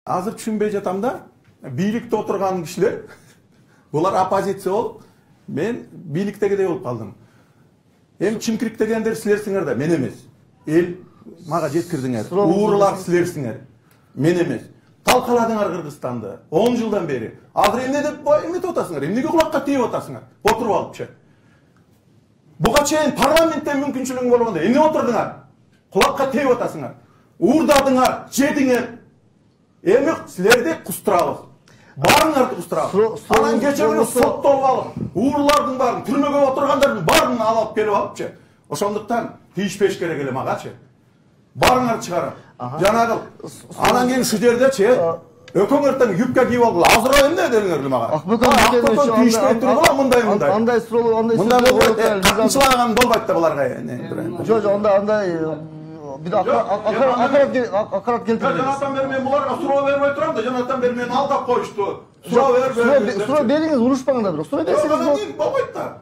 Азыр түшүнбөй жатам да, бийликте отурган кишилер, булар оппозиция болуп, мен бийликтегидей болуп калдым. Эми чимкирик дегендер силерсиңер да, мен эмес. Эл мага жеткирдиңер. Уурулар силерсиңер, мен эмес. Талкаладыңар Кыргызстанды 10 жылдан бери. Азыр эмне деп эметип атасыңар? Эмнеге кулакка тийип атасыңар? Отуруп алыпчы. Буга чейин парламентте мүмкүнчүлүгүң болгондо эмне отурдуңар? Кулакка тийип атасыңар. Уурдадыңар, жедиңер. Эми силерди кустурабыз. Барыңарды кустурабыз. Анан кече күнү соттолуп алып, уурулардын баарын, түрмөгө отургандардын баарын алып келип алыпчы. Ошондуктан тийишпеш керек эле магачы. Барыңар чыгарып. Жанагыл. Анан кийин шу жердечи өкөңөртөн юбка кийип алгыла. Азыр эмне дедиңер мага? Акбөкөн тийишпей тургула мындай. Андай суроо, андай суроо. Камчылаган болбойт да буларга. Жок, андай bir de akarat keltirdi. Janatan beri men bularga suroo bermey turam da, janatan beri meni aldap koyuştu. Suroo ver. Suroo beriңiz, urушпаңдар бирок. Suroo берсеңиz болбойт да.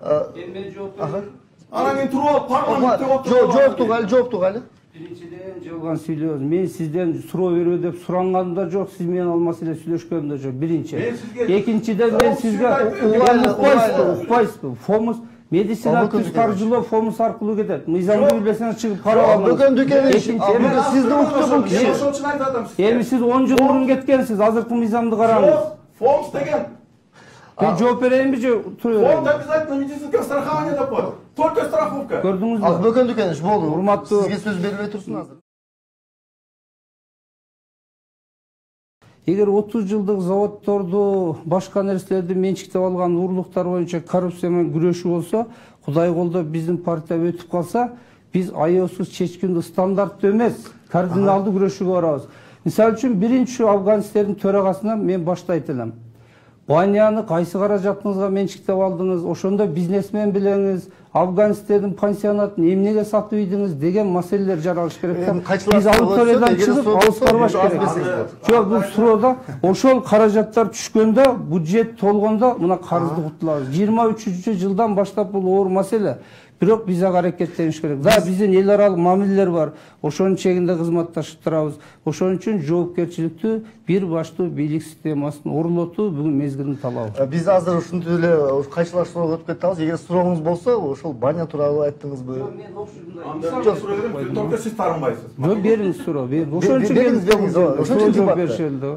Men жооп берем. Анан кийин туруп алып парламентте отуруп. Жооптук али. Биринчиден жалган сүйлөбөз. Мен сизден суроо берүү деп суранган да жок, сиз менен ал маселе сүйлөшкөнүм да жок. Биринчи. Экинчиден мен сизге укпайсызбы. Фомус медицина каржылоо фомус аркылуу кетет. Мыйзамды билбесеңиз чыгып карап алыңыз. Бөгөн дүкениш. Сизди укту бул киши. Ошол үчүн айтатам сизге. Эми сиз 10 жыл мурун кеткенсиз. Азыркы мыйзамды караңыз. Фомус деген. Мен жооп берейинби же тура берейинби? Фонд обязательно медицинское страхование деп коет. Только страховка. Көрдүңүзбү? Бөгөн дүкениш болду. Урматтуу. Сизге сөз бербей турсун азыр. Эгер 30 жылдык заводдорду, башка нерселерди менчиктеп алган урлуктар боюнча коррупция менен күрөшүү болсо, Кудай колдоп биздин партия өтүп калса, биз аеосуз чечкиндүү стандарттуу эмес, кардиналдуу күрөшүүгө барабыз. Мисалы үчүн биринчи Афганистердин төрагасына мен башта айтылам. Баняны кайсы каражатыңызга менчиктеп алдыңыз, ошондо бизнесмен билеңиз, Афганистердин пансионатын эмнеге сатып ийдиңиз деген маселелер жаралыш керек да. Биз аудиториядан чыгып алып барбаш керек. Жок, бул суроодо ошол каражаттар түшкөндө, бюджет толгондо мына карызды кутулабыз. 23-жылдан баштап бул оор маселе. Бирок биз ага аракеттениш керек. Да, биздин эл аралык мамилелер бар. Ошонун чегинде кызматташып турабыз. Ошон үчүн жоопкерчиликтүү бир баштуу бийлик системасын орнотуу бүгүн мезгилдин талабы. Биз азыр ушинтип эле кайчылаш суроого өтүп кетебиз. Эгер сурооңуз болсо, ошол баня тууралуу айттыңызбы? Анда суроо берем, только сиз тарынбайсыз. Бериңиз суроо. Ошон үчүн ошон үчүн жооп беришели.